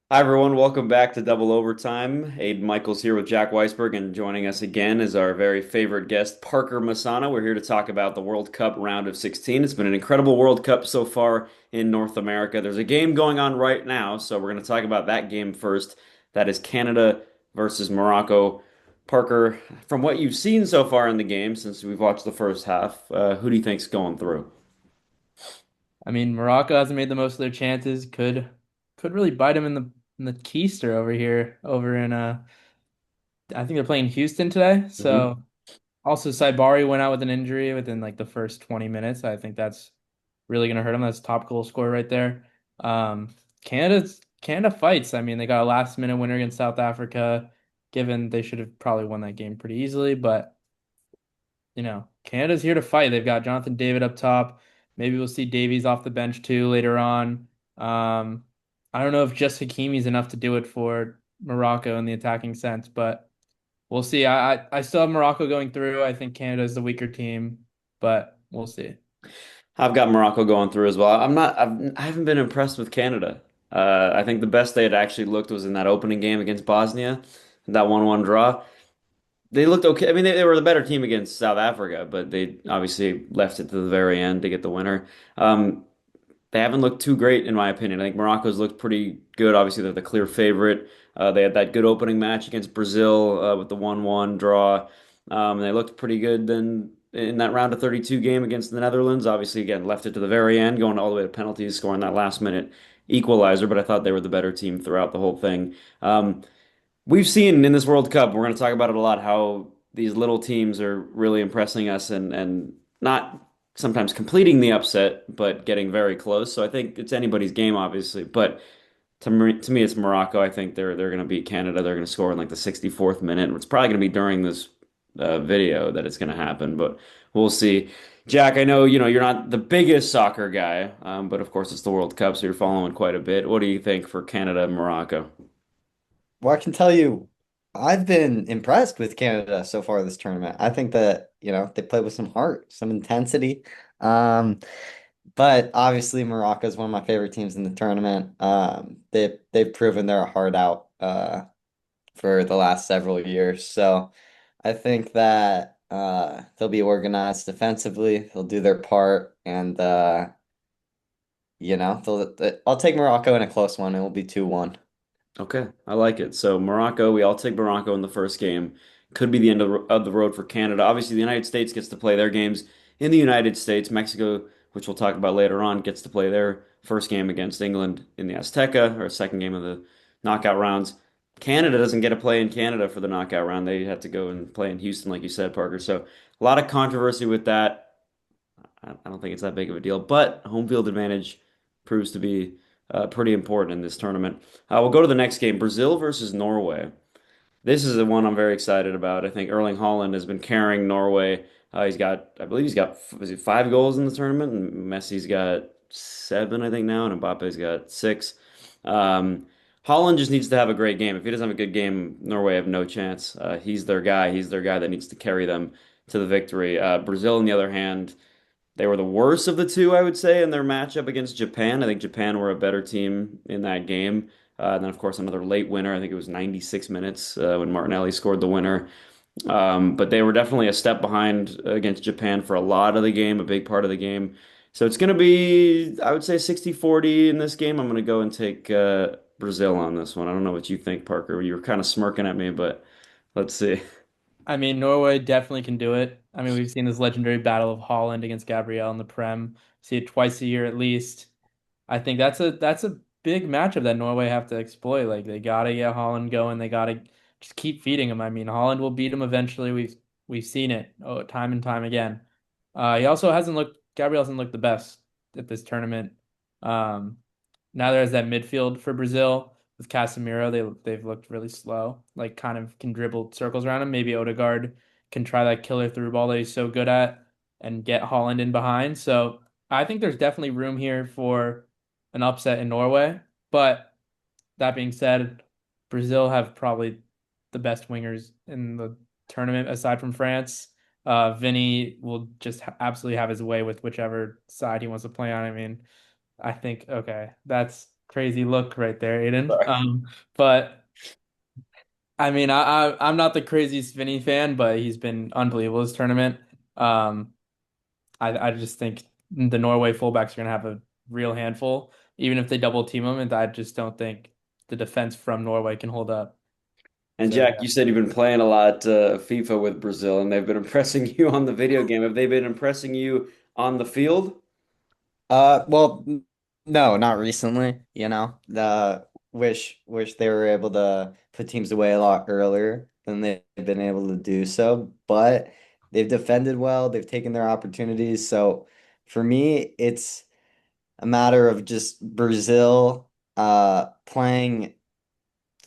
Hi, everyone. Welcome back to Double Overtime. Aidan Michaels here with Jack Weisberg, and joining us again is our very favorite guest, Parker Masana. We're here to talk about the World Cup round of 16. It's been an incredible World Cup so far in North America. There's a game going on right now, so we're going to talk about that game first. That is Canada versus Morocco. Parker, from what you've seen so far in the game, since we've watched the first half, who do you think's going through? I mean, Morocco hasn't made the most of their chances. Could really bite them in the keister over here, over in I think they're playing Houston today. Hmm. So also Saibari went out with an injury within like the first 20 minutes. I think that's really gonna hurt them. That's top goal scorer right there. Um, Canada fights. I mean, they got a last minute winner against South Africa, given they should have probably won that game pretty easily, but Canada's here to fight. They've got Jonathan David up top. Maybe we'll see Davies off the bench too later on. Um, I don't know if just Hakimi's enough to do it for Morocco in the attacking sense, but we'll see. I still have Morocco going through. I think Canada's the weaker team, but we'll see. I've got Morocco going through as well. I haven't been impressed with Canada. I think the best they had actually looked was in that opening game against Bosnia, that 1-1 draw. They looked okay. I mean, they were the better team against South Africa, but they obviously left it to the very end to get the winner. Um, they haven't looked too great, in my opinion. I think Morocco's looked pretty good. Obviously, they're the clear favorite. They had that good opening match against Brazil with the 1-1 draw. They looked pretty good then in that round of 32 game against the Netherlands. Obviously, again, left it to the very end, going all the way to penalties, scoring that last minute equalizer. But I thought they were the better team throughout the whole thing. We've seen in this World Cup, we're going to talk about it a lot, how these little teams are really impressing us and not sometimes completing the upset, but getting very close. So I think it's anybody's game, obviously. But to me, it's Morocco. I think they're going to beat Canada. They're going to score in like the 64th minute. It's probably going to be during this video that it's going to happen, but we'll see. Jack, I know you're not the biggest soccer guy, but of course it's the World Cup, so you're following quite a bit. What do you think for Canada and Morocco? Well, I can tell you, I've been impressed with Canada so far this tournament. I think that, they play with some heart, some intensity. Um, but obviously Morocco is one of my favorite teams in the tournament. They've proven they're a hard out for the last several years. So I think that they'll be organized defensively, they'll do their part, and I'll take Morocco in a close one. It will be 2-1. Okay, I like it. So Morocco, we all take Morocco in the first game. Could be the end of the road for Canada. Obviously, the United States gets to play their games in the United States. Mexico, which we'll talk about later on, gets to play their first game against England in the Azteca, or second game of the knockout rounds. Canada doesn't get to play in Canada for the knockout round. They have to go and play in Houston, like you said, Parker. So a lot of controversy with that. I don't think it's that big of a deal, but home field advantage proves to be pretty important in this tournament. We'll go to the next game, Brazil versus Norway. This is the one I'm very excited about. I think Erling Haaland has been carrying Norway. I believe he's got, was it 5 goals in the tournament? And Messi's got seven, I think now, and Mbappe's got six. Um, Haaland just needs to have a great game. If he doesn't have a good game, Norway have no chance. He's their guy. He's their guy that needs to carry them to the victory. Brazil, on the other hand, they were the worst of the two, I would say, in their matchup against Japan. I think Japan were a better team in that game. And then, of course, another late winner. I think it was 96 minutes when Martinelli scored the winner. But they were definitely a step behind against Japan for a lot of the game, a big part of the game. So it's going to be, I would say, 60-40 in this game. I'm going to go and take Brazil on this one. I don't know what you think, Parker. You were kind of smirking at me, but let's see. I mean, Norway definitely can do it. I mean, we've seen this legendary battle of Holland against Gabriel in the Prem. See it twice a year at least. I think that's a big matchup that Norway have to exploit. Like they gotta get Holland going. They gotta just keep feeding him. I mean, Holland will beat him eventually. We've seen it time and time again. He also hasn't looked. Gabriel hasn't looked the best at this tournament. Um, Neither has that midfield for Brazil with Casemiro. They've looked really slow. Like kind of can dribble circles around him. Maybe Odegaard can try that killer through ball that he's so good at and get Holland in behind. So I think there's definitely room here for an upset in Norway. But that being said, Brazil have probably the best wingers in the tournament aside from France. Vinny will just absolutely have his way with whichever side he wants to play on. I mean, I think okay, that's crazy look right there, Aiden. Sorry. But I mean, I'm not the craziest Vinny fan, but he's been unbelievable this tournament. Um, I just think the Norway fullbacks are gonna have a real handful, even if they double team them, and I just don't think the defense from Norway can hold up. And So Jack, yeah. you said you've been playing a lot FIFA with Brazil, and they've been impressing you on the video game. Have they been impressing you on the field? Well, no, not recently, you know. Wish they were able to put teams away a lot earlier than they've been able to do so, but they've defended well, they've taken their opportunities. So for me, it's a matter of just Brazil playing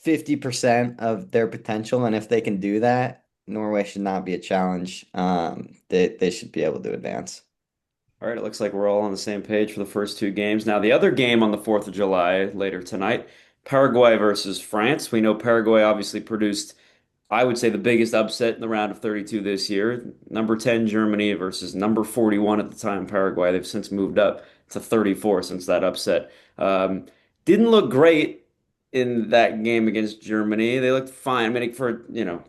50% of their potential, and if they can do that, Norway should not be a challenge. They should be able to advance. All right, it looks like we're all on the same page for the first two games. Now, the other game on the 4th of July later tonight, Paraguay versus France. We know Paraguay obviously produced, I would say, the biggest upset in the round of 32 this year. Number 10, Germany versus number 41 at the time, Paraguay. They've since moved up to 34 since that upset. Um, didn't look great in that game against Germany. They looked fine. I mean, for,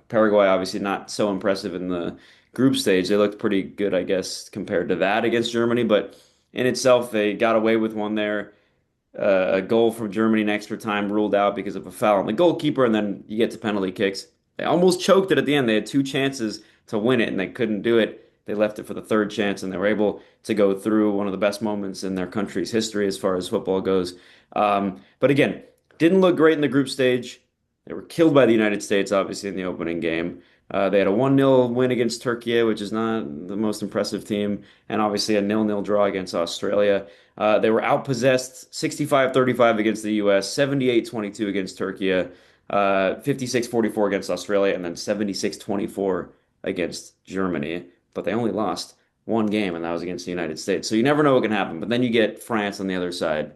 Paraguay, obviously not so impressive in the group stage. They looked pretty good, I guess, compared to that against Germany. But in itself, they got away with one there, a goal from Germany in extra time ruled out because of a foul on the goalkeeper, and then you get to penalty kicks. They almost choked it at the end. They had two chances to win it, and they couldn't do it. They left it for the third chance, and they were able to go through one of the best moments in their country's history as far as football goes. But again, didn't look great in the group stage. They were killed by the United States, obviously, in the opening game. They had a 1-0 win against Turkey, which is not the most impressive team, and obviously a 0-0 draw against Australia. They were outpossessed 65-35 against the US, 78-22 against Turkey, 56-44 against Australia, and then 76-24 against Germany. But they only lost one game, and that was against the United States. So you never know what can happen. But then you get France on the other side,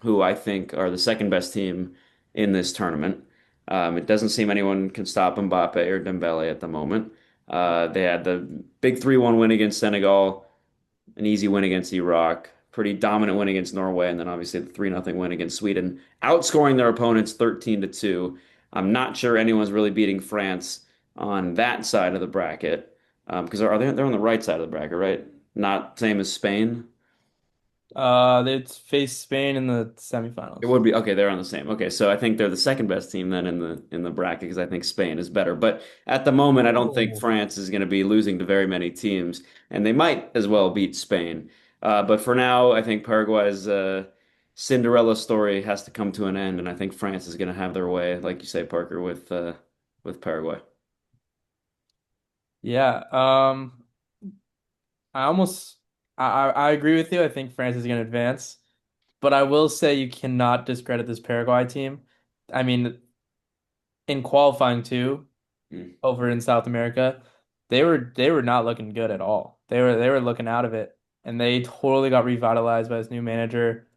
who I think are the second best team in this tournament. It doesn't seem anyone can stop Mbappe or Dembele at the moment. They had the big 3-1 win against Senegal, an easy win against Iraq, pretty dominant win against Norway, and then obviously the 3-0 win against Sweden, outscoring their opponents 13-2. I'm not sure anyone's really beating France on that side of the bracket. Because are they're on the right side of the bracket, right? Not same as Spain. They'd face Spain in the It semifinals. would be okay. They're on the same. Okay, so I think they're the second best team then in the bracket because I think Spain is better. But at the moment, I don't think Oh. France is going to be losing to very many teams, and they might as well beat Spain. But for now, I think Paraguay's Cinderella story has to come to an end, and I think France is going to have their way, like you say, Parker, with Paraguay. Yeah. I almost I agree with you. I think France is going to advance, but I will say you cannot discredit this Paraguay team. I mean, in qualifying too, Mm. over in South America, they were not looking good at all. They were looking out of it, and they totally got revitalized by this new manager,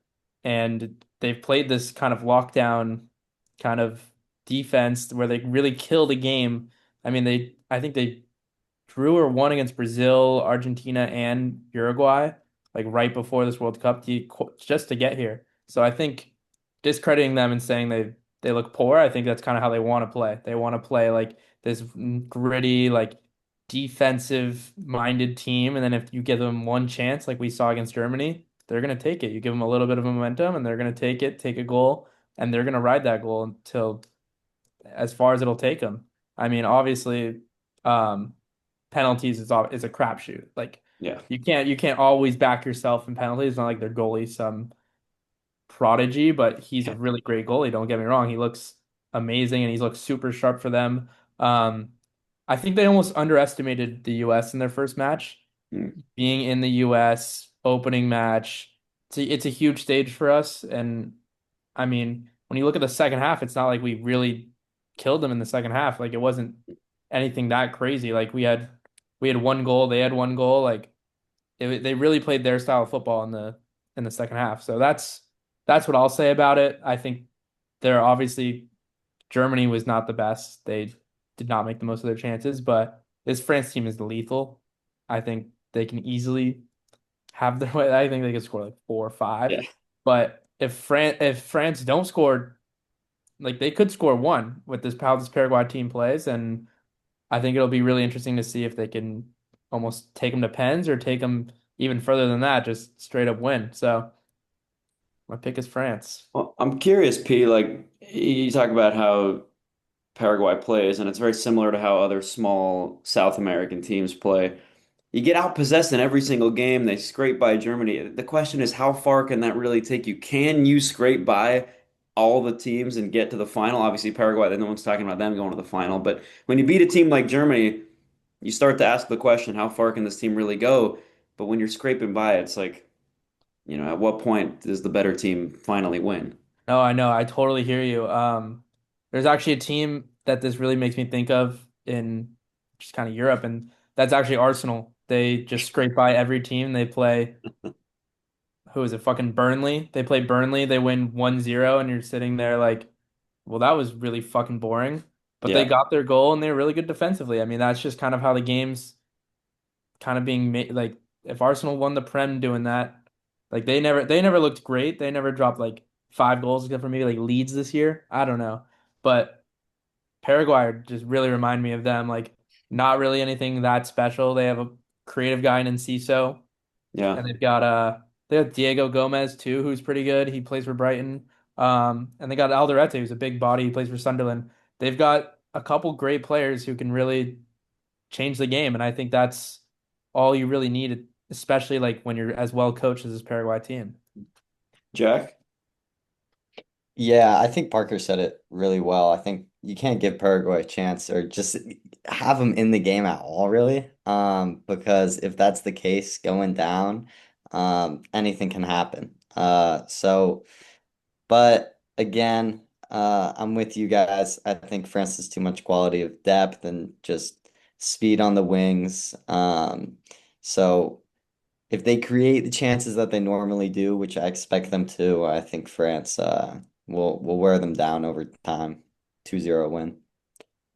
and they've played this kind of lockdown kind of defense where they really kill the game. I mean, I think they drew or won against Brazil, Argentina, and Uruguay, like right before this World Cup, just to get here. So I think discrediting them and saying they look poor, I think that's kind of how they want to play. They want to play like this gritty, like defensive minded team, and then if you give them one chance, like we saw against Germany, they're gonna take it. You give them a little bit of momentum, and they're gonna take it, take a goal, and they're gonna ride that goal until as far as it'll take them. I mean, obviously, um, penalties is a crapshoot. Like Yeah. you can't always back yourself in penalties. It's not like their goalie's some prodigy, but he's a really great goalie. Don't get me wrong. He looks amazing and he's looked super sharp for them. Um, I think they almost underestimated the US in their first match. Mm. Being in the US opening match, it's a huge stage for us. And I mean, when you look at the second half, it's not like we really killed them in the second half. Like it wasn't anything that crazy. Like we had one goal, they had one goal. Like they really played their style of football in the second half. So that's what I'll say about it. I think they're obviously Germany was not the best. They did not make the most of their chances, but this France team is lethal. I think they can easily have their way. I think they could score like four or five. Yeah. But if France don't score, like they could score one with this how this Paraguay team plays, and I think it'll be really interesting to see if they can almost take them to pens or take them even further than that, just straight up win. So my pick is France. Well, I'm curious, P, like you talk about how Paraguay plays, and it's very similar to how other small South American teams play. You get outpossessed in every single game. They scrape by Germany. The question is, how far can that really take you? Can you scrape by all the teams and get to the final? Obviously, Paraguay, no one's talking about them going to the final. But when you beat a team like Germany, you start to ask the question, how far can this team really go? But when you're scraping by, it's like, at what point does the better team finally win? No, I know. I totally hear you. There's actually a team that this really makes me think of in just kind of Europe, and that's actually Arsenal. They just scrape by every team. They play, who is it, fucking Burnley. They play Burnley, they win 1-0, and you're sitting there like, well, that was really fucking boring. But they Yeah. got their goal and they're really good defensively. I mean, that's just kind of how the game's kind of being made. Like, if Arsenal won the Prem doing that, like they never looked great. They never dropped like 5 goals except for maybe like Leeds this year. I don't know. But Paraguay just really remind me of them. Like, not really anything that special. They have a creative guy in Enciso. Yeah. And they have Diego Gomez too, who's pretty good. He plays for Brighton. And they got Alderete, who's a big body. He plays for Sunderland. They've got a couple great players who can really change the game, and I think that's all you really need, especially like when you're as well coached as this Paraguay team. Jack? Yeah, I think Parker said it really well. I think you can't give Paraguay a chance or just have them in the game at all, really. Because if that's the case going down, anything can happen. But again, I'm with you guys. I think France has too much quality of depth and just speed on the wings. So if they create the chances that they normally do, which I expect them to, I think France will wear them down over time. 2-0 win.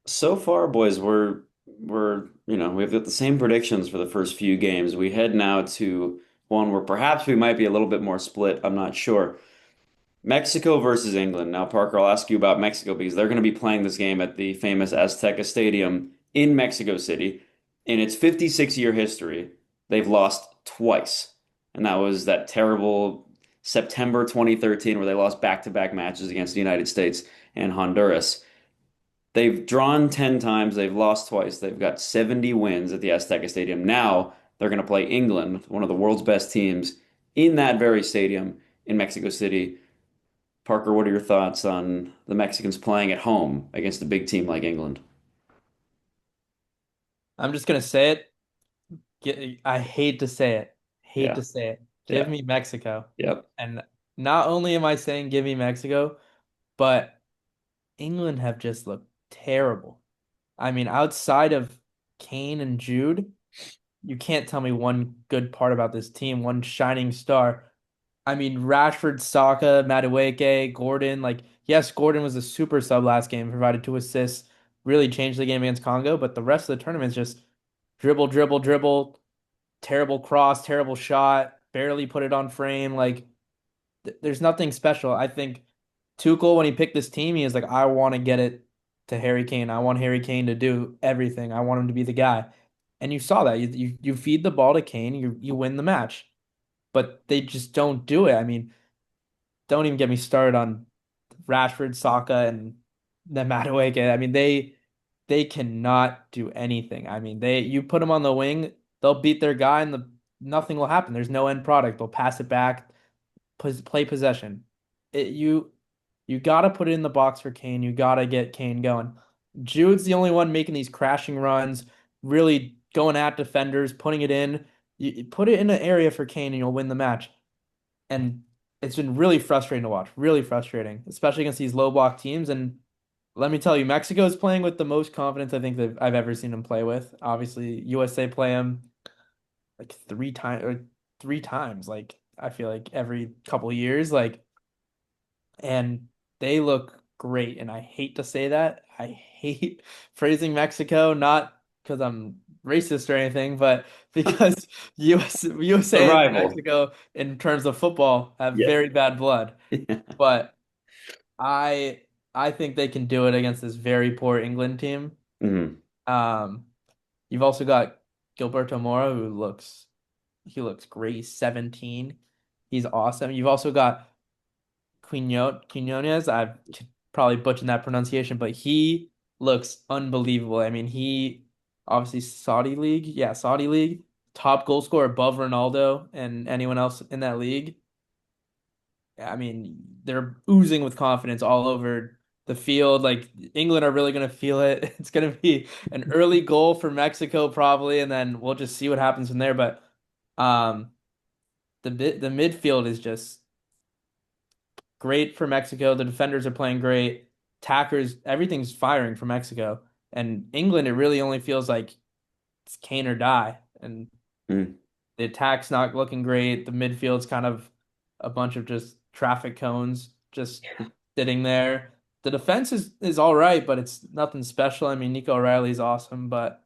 So far, boys, we've got the same predictions for the first few games. We head now to one where perhaps we might be a little bit more split. I'm not sure. Mexico versus England. Now, Parker, I'll ask you about Mexico because they're going to be playing this game at the famous Azteca Stadium in Mexico City. In its 56-year history, they've lost twice. And that was that terrible September 2013 where they lost back-to-back matches against the United States and Honduras. They've drawn 10 times, they've lost twice. They've got 70 wins at the Azteca Stadium. Now they're going to play England, one of the world's best teams, in that very stadium in Mexico City. Parker, what are your thoughts on the Mexicans playing at home against a big team like England? I'm just gonna say it. I hate to say it. Hate Yeah, to say it. Give yeah, me Mexico. yep. And not only am I saying give me Mexico, but England have just looked terrible. I mean, outside of Kane and Jude, you can't tell me one good part about this team, one shining star. I mean, Rashford, Saka, Madueke, Gordon. Like, yes, Gordon was a super sub last game, provided 2 assists, really changed the game against Congo. But the rest of the tournament is just dribble, dribble, dribble, terrible cross, terrible shot, barely put it on frame. Like, there's nothing special. I think Tuchel, when he picked this team, he was like, I want to get it to Harry Kane. I want Harry Kane to do everything. I want him to be the guy. And you saw that. You feed the ball to Kane, you win the match. But they just don't do it. I mean, don't even get me started on Rashford, Saka, and the Madueke. I mean, they cannot do anything. I mean, they you put them on the wing, they'll beat their guy, and nothing will happen. There's no end product. They'll pass it back, play possession. You gotta put it in the box for Kane. You gotta get Kane going. Jude's the only one making these crashing runs, really going at defenders, putting it in. You put it in an area for Kane, and you'll win the match. And it's been really frustrating to watch, really frustrating, especially against these low block teams. And let me tell you, Mexico is playing with the most confidence I think that I've ever seen them play with. Obviously, USA play them like 3 times or 3 times, like I feel like every couple years, like, and they look great. And I hate to say that. I hate praising Mexico, not because I'm racist or anything, but because The USA and rival. Mexico in terms of football have Yeah. very bad blood. But I I think they can do it against this very poor England team. Mhm. Um, you've also got Gilberto Mora, he looks great. He's 17. He's awesome. You've also got Quinones. I've probably butchered that pronunciation, but he looks unbelievable. I mean, he obviously Saudi League, yeah, Saudi League, top goal scorer above Ronaldo and anyone else in that league. I mean, they're oozing with confidence all over the field. Like England are really gonna feel it. It's gonna be an early goal for Mexico probably, and then we'll just see what happens from there. But um, the midfield is just great for Mexico. The defenders are playing great. Tackers, everything's firing for Mexico. And England, it really only feels like it's Kane or die. And Mm. the attack's not looking great. The midfield's kind of a bunch of just traffic cones just sitting there. The defense is all right, but it's nothing special. I mean, Nico O'Reilly's awesome, but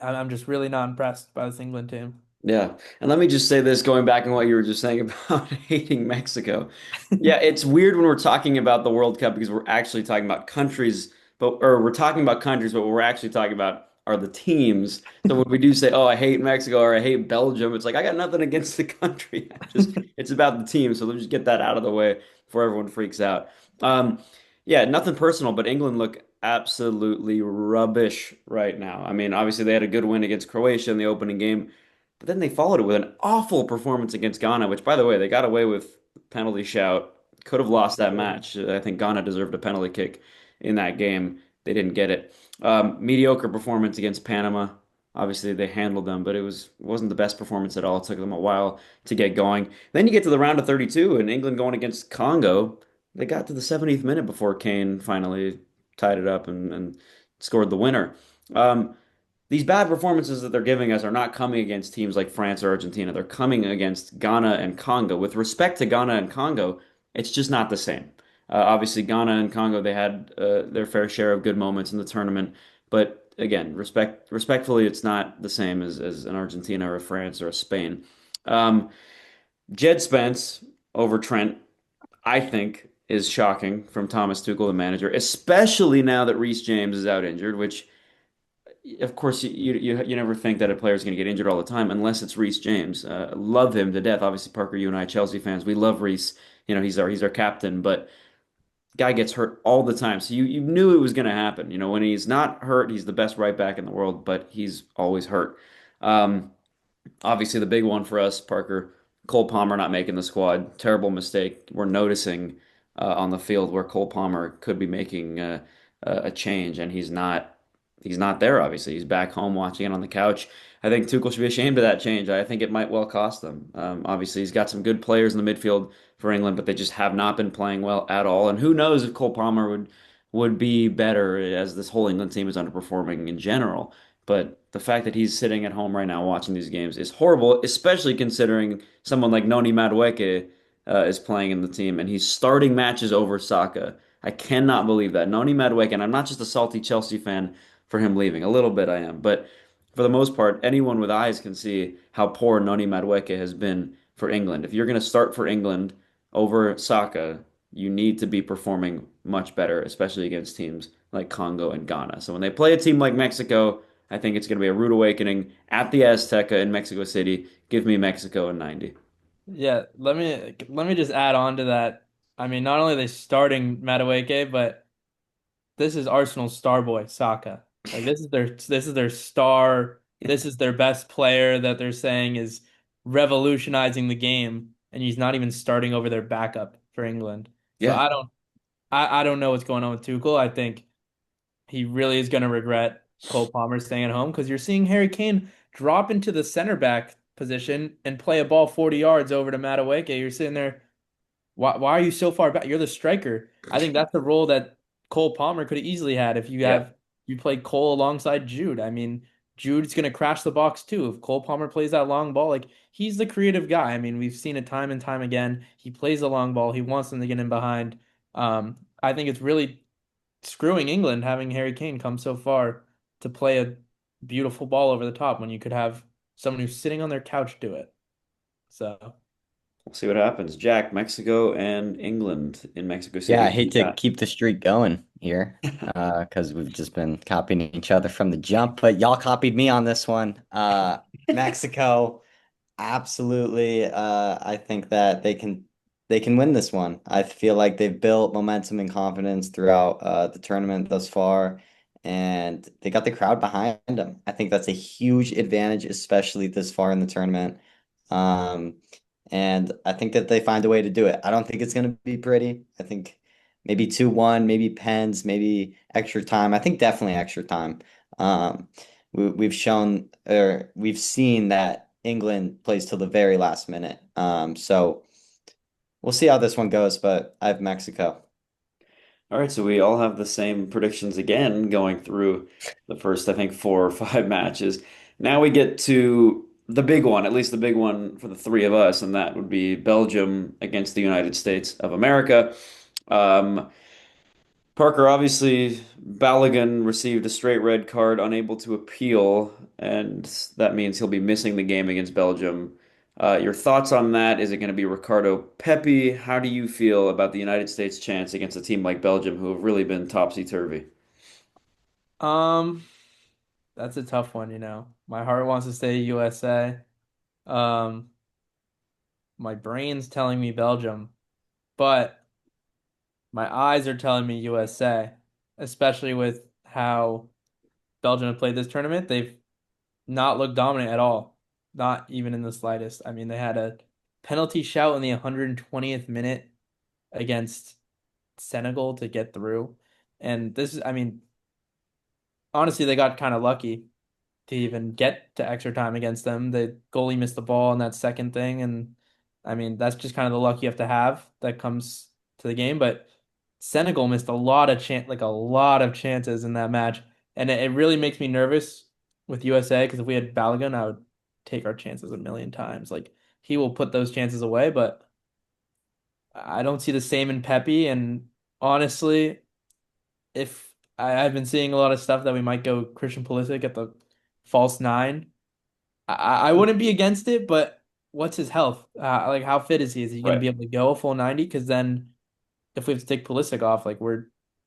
I'm just really not impressed by this England team. Yeah. And let me just say this, going back on what you were just saying about hating Mexico. Yeah, it's weird when we're talking about the World Cup because we're actually talking about countries, but or we're talking about countries, but what we're actually talking about are the teams. So when we do say, "Oh, I hate Mexico" or "I hate Belgium," it's like I got nothing against the country. I just it's about the team. So let's just get that out of the way before everyone freaks out. Um, yeah, nothing personal, but England look absolutely rubbish right now. I mean, obviously they had a good win against Croatia in the opening game. But then they followed it with an awful performance against Ghana, which, by the way, they got away with penalty shout. Could have lost that match. I think Ghana deserved a penalty kick in that game. They didn't get it. Mediocre performance against Panama. Obviously, they handled them, but wasn't the best performance at all. It took them a while to get going. Then you get to the round of 32, and England going against Congo. They got to the 70th minute before Kane finally tied it up and scored the winner. Um, these bad performances that they're giving us are not coming against teams like France or Argentina. They're coming against Ghana and Congo. With respect to Ghana and Congo, it's just not the same. Obviously, Ghana and Congo, they had their fair share of good moments in the tournament. But again, respectfully, it's not the same as an Argentina or a France or a Spain. Um, Jed Spence over Trent, I think, is shocking from Thomas Tuchel, the manager, especially now that Reece James is out injured, which of course, you never think that a player is going to get injured all the time unless it's Reece James. Love him to death. Obviously, Parker, you and I, Chelsea fans, we love Reece. You know, he's our captain, but guy gets hurt all the time. So you knew it was going to happen. You know, when he's not hurt, he's the best right back in the world, but he's always hurt. Um, Obviously, the big one for us, Parker, Cole Palmer not making the squad. Terrible mistake. We're noticing on the field where Cole Palmer could be making a change, and he's not. He's not there. Obviously, he's back home watching it on the couch. I think Tuchel should be ashamed of that change. I think it might well cost them. Obviously, he's got some good players in the midfield for England, but they just have not been playing well at all. And who knows if Cole Palmer would be better as this whole England team is underperforming in general. But the fact that he's sitting at home right now watching these games is horrible, especially considering someone like Noni Madueke is playing in the team and he's starting matches over Saka. I cannot believe that. Noni Madueke, and I'm not just a salty Chelsea fan for him leaving. A little bit I am. But for the most part, anyone with eyes can see how poor Noni Madueke has been for England. If you're going to start for England over Saka, you need to be performing much better, especially against teams like Congo and Ghana. So when they play a team like Mexico, I think it's going to be a rude awakening at the Azteca in Mexico City. Give me Mexico in 90. Yeah, let me just add on to that. I mean, not only are they starting Madueke, but this is Arsenal's star boy, Saka. Like this is their star. This is their best player that they're saying is revolutionizing the game, and he's not even starting over their backup for England. So Yeah, I don't know what's going on with Tuchel. I think he really is going to regret Cole Palmer staying at home because you're seeing Harry Kane drop into the center back position and play a ball 40 yards over to Madueke. You're sitting there. Why are you so far back? You're the striker. I think that's the role that Cole Palmer could have easily had if yeah, you played Cole alongside Jude. I mean, Jude's gonna crash the box too. If Cole Palmer plays that long ball, like he's the creative guy. I mean, we've seen it time and time again. He plays the long ball. He wants them to get in behind. I think it's really screwing England having Harry Kane come so far to play beautiful ball over the top when you could have someone who's sitting on their couch do it. So, We'll see what happens. Jack, Mexico and England in Mexico Yeah, I City. Who hate you to got? keep the streak going here, because we've just been copying each other from the jump, but y'all copied me on this one. Mexico. Absolutely. I think that they can win this one. I feel like they've built momentum and confidence throughout the tournament thus far, and they got the crowd behind them. I think that's a huge advantage, especially this far in the tournament. Um, and I think that they find a way to do it. I don't think it's going to be pretty. I think maybe 2-1, maybe pens, maybe extra time. I think definitely extra time. Um, we've shown or we've seen that England plays till the very last minute. So we'll see how this one goes, but I have Mexico. All right, so we all have the same predictions again going through the first, I think, 4 or 5 matches. Now we get to the big one, at least the big one for the three of us, and that would be Belgium against the United States of America. Um, Parker, obviously, Balogun received a straight red card, unable to appeal, and that means he'll be missing the game against Belgium. Your thoughts on that? Is it going to be Ricardo Pepi? How do you feel about the United States' chance against a team like Belgium, who have really been topsy-turvy? um, that's a tough one, you know. My heart wants to say USA. Um, my brain's telling me Belgium, but my eyes are telling me USA, especially with how Belgium have played this tournament. They've not looked dominant at all, not even in the slightest. I mean, they had a penalty shout in the 120th minute against Senegal to get through. And this is, I mean, honestly, they got kind of lucky to even get to extra time against them. The goalie missed the ball in that second thing, and I mean that's just kind of the luck you have to have that comes to the game. But Senegal missed a lot of like a lot of chances in that match, and it really makes me nervous with USA because if we had Balogun, I would take our chances a million times. Like he will put those chances away, but I don't see the same in Pepe. And honestly, if I've been seeing a lot of stuff that we might go Christian Pulisic at the false nine. I wouldn't be against it, but what's his health? Like, how fit is he? Is he going to Right. be able to go a full 90? Because then, if we have to take Pulisic off, like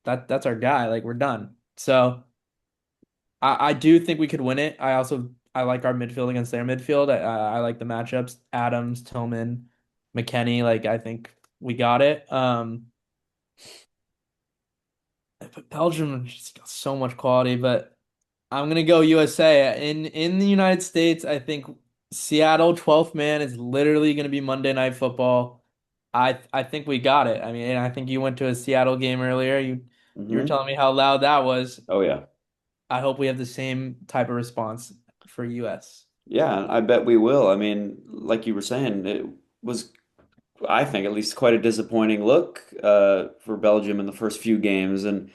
that's our guy. Like we're done. So I do think we could win it. I like our midfield against their midfield. I like the matchups. Adams, Tillman, McKennie. Like I think we got it. But Belgium just got so much quality, but. I'm gonna go USA. In the United States, I think Seattle 12th man is literally gonna be Monday Night Football. I think we got it. I mean, and I think you went to a Seattle game earlier. You were Hmm. telling me how loud that was. Oh, yeah. I hope we have the same type of response for US. Yeah, I bet we will. I mean, like you were saying, it was, I think, at least quite a disappointing look for Belgium in the first few games. And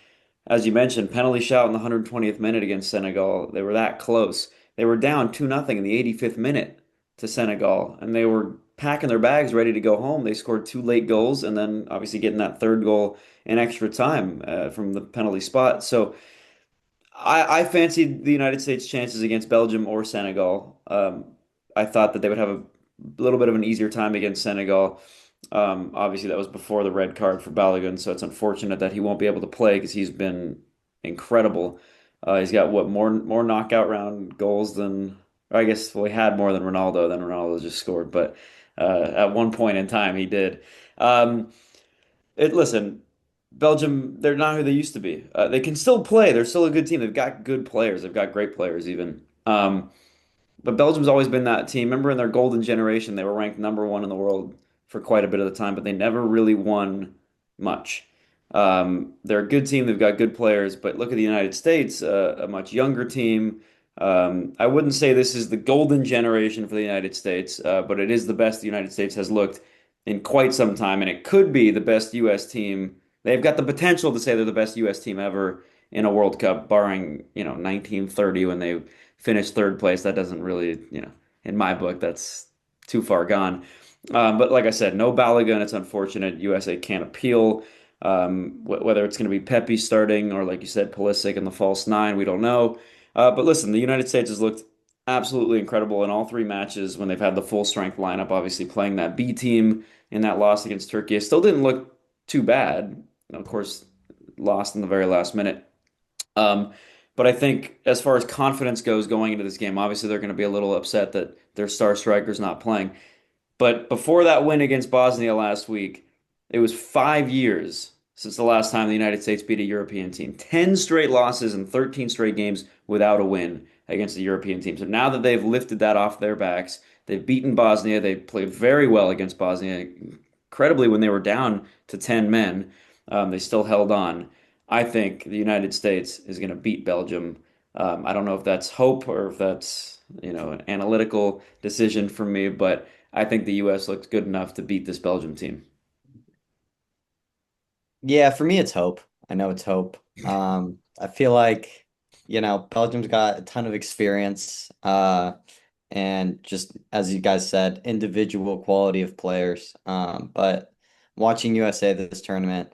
as you mentioned, penalty shot in the 120th minute against Senegal. They were that close. They were down 2-0 in the 85th minute to Senegal, and they were packing their bags ready to go home. They scored two late goals, and then obviously getting that third goal in extra time from the penalty spot. So I fancied the United States' chances against Belgium or Senegal. I thought that they would have a little bit of an easier time against Senegal. Obviously, that was before the red card for Balogun, so it's unfortunate that he won't be able to play because he's been incredible. He's got what more knockout round goals than, or I guess well, he had more than Ronaldo. Then Ronaldo just scored, but at one point in time he did. Um, listen, Belgium, they're not who they used to be. They can still play. They're still a good team. They've got good players. They've got great players even. But Belgium's always been that team. Remember in their golden generation, they were ranked number one in the world for quite a bit of the time, but they never really won much. They're a good team. They've got good players, but look at the United States, a much younger team. I wouldn't say this is the golden generation for the United States, but it is the best the United States has looked in quite some time, and it could be the best U.S. team. They've got the potential to say they're the best U.S. team ever in a World Cup, barring, 1930 when they finished third place. That doesn't really, in my book, that's too far gone. But like I said, no Balogun. It's unfortunate. USA can't appeal. Whether it's going to be Pepe starting or, like you said, Pulisic in the false nine, we don't know. But listen, the United States has looked absolutely incredible in all three matches when they've had the full strength lineup. Obviously, playing that B team in that loss against Turkey, it still didn't look too bad. Of course, lost in the very last minute. Um, but I think as far as confidence goes going into this game, obviously they're going to be a little upset that their star striker's not playing. But before that win against Bosnia last week, it was 5 years since the last time the United States beat a European team. 10 straight losses and 13 straight games without a win against a European team. So now that they've lifted that off their backs, they've beaten Bosnia. They played very well against Bosnia. Incredibly, when they were down to 10 men, they still held on. I think the United States is going to beat Belgium. I don't know if that's hope or if that's, an analytical decision from me, but I think the U.S. looks good enough to beat this Belgium team. Yeah, for me, it's hope. I know it's hope. I feel like, Belgium's got a ton of experience, and just as you guys said, individual quality of players. But watching USA this tournament,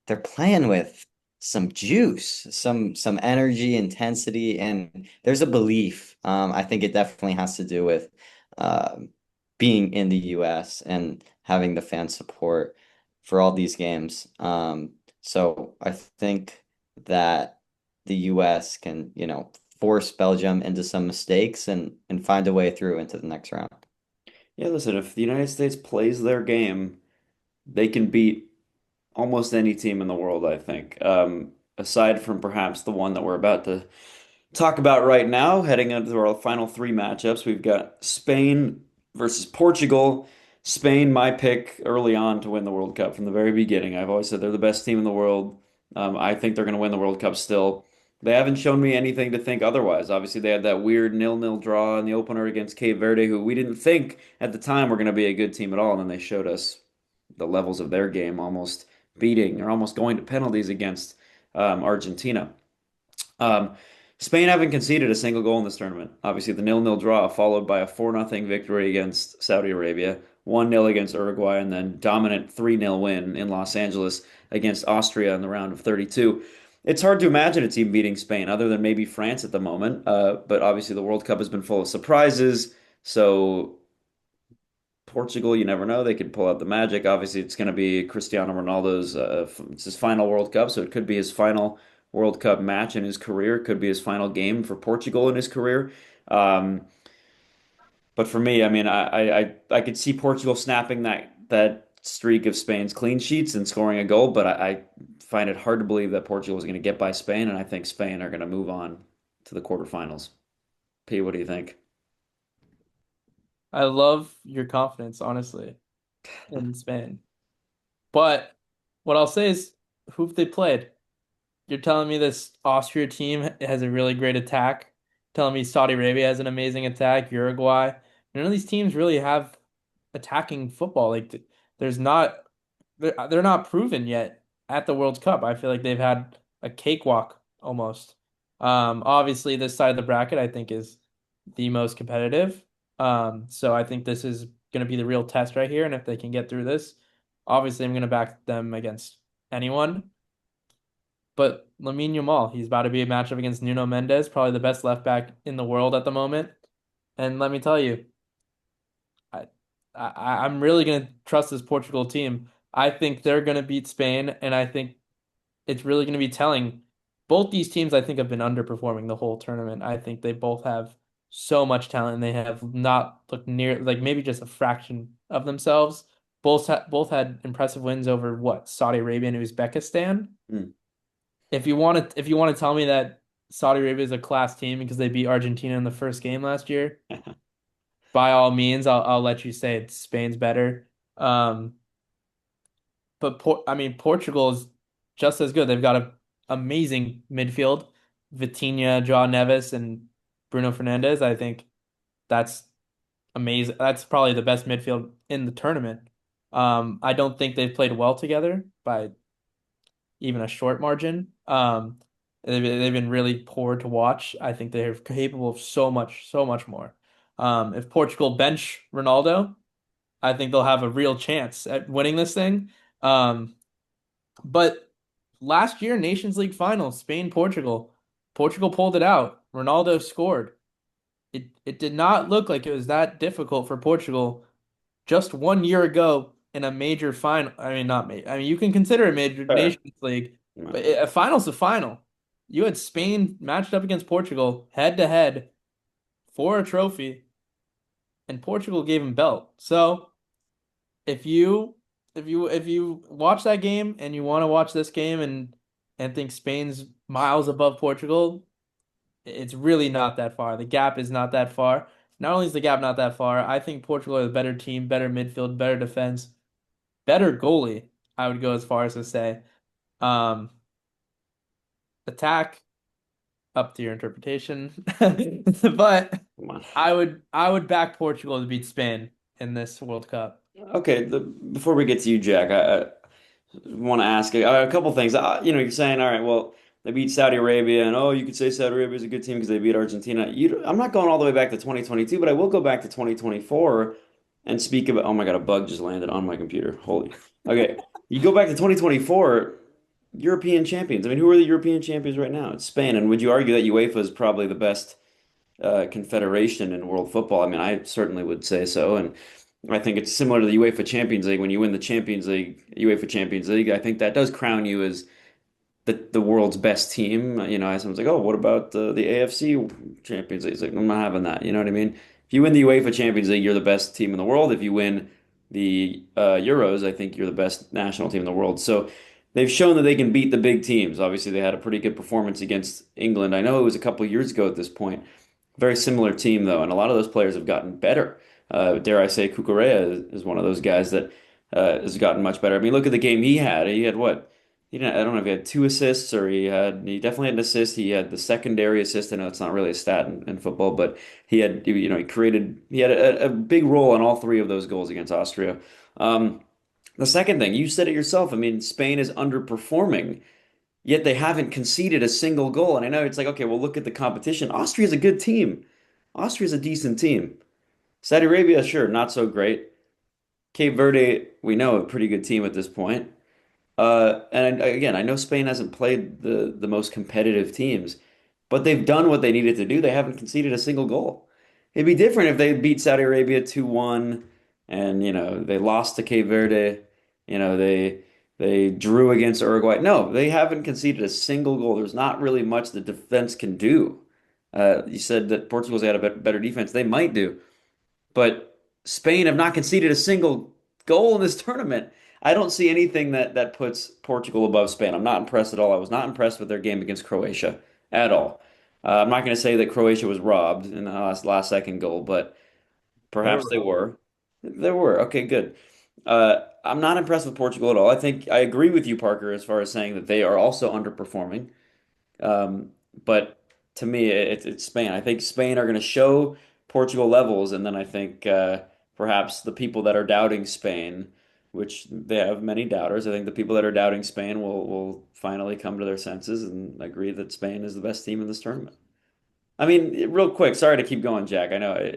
they're playing with some juice, some energy, intensity, and there's a belief. I think it definitely has to do with being in the US and having the fan support for all these games. So I think that the US can, force Belgium into some mistakes and find a way through into the next round. Yeah, listen, if the United States plays their game, they can beat almost any team in the world, I think. Aside from perhaps the one that we're about to talk about right now, heading into our final three matchups, we've got Spain versus Portugal. Spain, my pick early on to win the World Cup from the very beginning. I've always said they're the best team in the world. I think they're going to win the World Cup still. They haven't shown me anything to think otherwise. Obviously, they had that weird nil-nil draw in the opener against Cape Verde, who we didn't think at the time were going to be a good team at all, and then they showed us the levels of their game, almost beating or almost going to penalties against Argentina. Um, Spain haven't conceded a single goal in this tournament. Obviously, the nil-nil draw followed by a 4-0 victory against Saudi Arabia, 1-0 against Uruguay, and then dominant 3-0 win in Los Angeles against Austria in the round of 32. It's hard to imagine a team beating Spain other than maybe France at the moment. But obviously, the World Cup has been full of surprises. So Portugal, you never know. They could pull out the magic. Obviously, it's going to be Cristiano Ronaldo's it's his final World Cup, so it could be his final World Cup match in his career. It could be his final game for Portugal in his career. Um, but for me, I mean, I could see Portugal snapping that streak of Spain's clean sheets and scoring a goal, but I find it hard to believe that Portugal is going to get by Spain, and I think Spain are going to move on to the quarterfinals. P, what do you think? I love your confidence, honestly, in Spain. But what I'll say is, who've they played? You're telling me this Austria team has a really great attack. Telling me Saudi Arabia has an amazing attack. Uruguay. None of these teams really have attacking football. Like there's not they're not proven yet at the World Cup. I feel like they've had a cakewalk almost. Obviously this side of the bracket I think is the most competitive. So I think this is going to be the real test right here. And if they can get through this, obviously I'm going to back them against anyone. But Lamine Yamal, he's about to be a matchup against Nuno Mendes, probably the best left back in the world at the moment. And let me tell you, I, I'm really gonna trust this Portugal team. I think they're gonna beat Spain, and I think it's really gonna be telling. Both these teams, I think, have been underperforming the whole tournament. I think they both have so much talent, and they have not looked near, like maybe just a fraction of themselves. Both had impressive wins over what, Saudi Arabia and Uzbekistan. Hmm. If you want to tell me that Saudi Arabia is a class team because they beat Argentina in the first game last year, by all means, I'll let you say it's Spain's better. Um, but I mean Portugal is just as good. They've got a amazing midfield, Vitinha, João Neves, and Bruno Fernandes. I think that's amazing. That's probably the best midfield in the tournament. I don't think they've played well together by even a short margin. They've been really poor to watch. I think they're capable of so much more. If Portugal bench Ronaldo, I think they'll have a real chance at winning this thing. Um, but last year, Nations League final, Spain, Portugal, Portugal pulled it out. Ronaldo scored. It did not look like it was that difficult for Portugal just 1 year ago in a major final. I mean, not major. I mean, you can consider it a major Fair. Nations League, Yeah. but a final's a final. You had Spain matched up against Portugal head to head for a trophy, and Portugal gave him belt. So if you if you watch that game and you want to watch this game and think Spain's miles above Portugal, it's really not that far. The gap is not that far. Not only is the gap not that far, I think Portugal is a better team, better midfield, better defense, better goalie. I would go as far as to say. Um, Attack up to your interpretation, but Come on. I would back Portugal to beat Spain in this World Cup. Okay, before we get to you, Jack, I want to ask a couple things. You're saying, all right, well, they beat Saudi Arabia, and oh, you could say Saudi Arabia is a good team because they beat Argentina. I'm not going all the way back to 2022, but I will go back to 2024 and speak about. Oh my God, a bug just landed on my computer. Holy. Okay, you go back to 2024, European champions. I mean, who are the European champions right now? It's Spain, and would you argue that UEFA is probably the best confederation in world football? I mean, I certainly would say so, and I think it's similar to the UEFA Champions League. When you win the Champions League, UEFA Champions League, I think that does crown you as the world's best team. Someone's like, oh, what about the AFC Champions League? It's like, I'm not having that. You know what I mean? If you win the UEFA Champions League, you're the best team in the world. If you win the Euros, I think you're the best national team in the world. So they've shown that they can beat the big teams. Obviously, they had a pretty good performance against England. I know it was a couple years ago at this point. Very similar team though, and a lot of those players have gotten better. Dare I say, Cucurella is one of those guys that has gotten much better. I mean, look at the game he had. He had what? I don't know if he had two assists or he definitely had an assist. He had the secondary assist. I know it's not really a stat in football, but he had a big role in all three of those goals against Austria. Um, the second thing, you said it yourself. I mean, Spain is underperforming. Yet they haven't conceded a single goal. And I know it's like, okay, well, look at the competition. Austria's a good team. Austria's a decent team. Saudi Arabia, sure, not so great. Cape Verde, we know a pretty good team at this point. And again, I know Spain hasn't played the most competitive teams, but they've done what they needed to do. They haven't conceded a single goal. It'd be different if they beat Saudi Arabia 2-1 and they lost to Cape Verde, they drew against Uruguay. No, they haven't conceded a single goal. There's not really much the defense can do. You said that Portugal's had a better defense. They might do. But Spain have not conceded a single goal in this tournament. I don't see anything that puts Portugal above Spain. I'm not impressed at all. I was not impressed with their game against Croatia at all. I'm not going to say that Croatia was robbed in the last second goal, but They were perhaps they wrong. were. They were. Okay, good. I'm not impressed with Portugal at all. I think I agree with you, Parker, as far as saying that they are also underperforming. Um, but to me, it's Spain. I think Spain are going to show Portugal levels, and then I think perhaps the people that are doubting Spain, which they have many doubters, I think the people that are doubting Spain will finally come to their senses and agree that Spain is the best team in this tournament. I mean, real quick, sorry to keep going, Jack. I know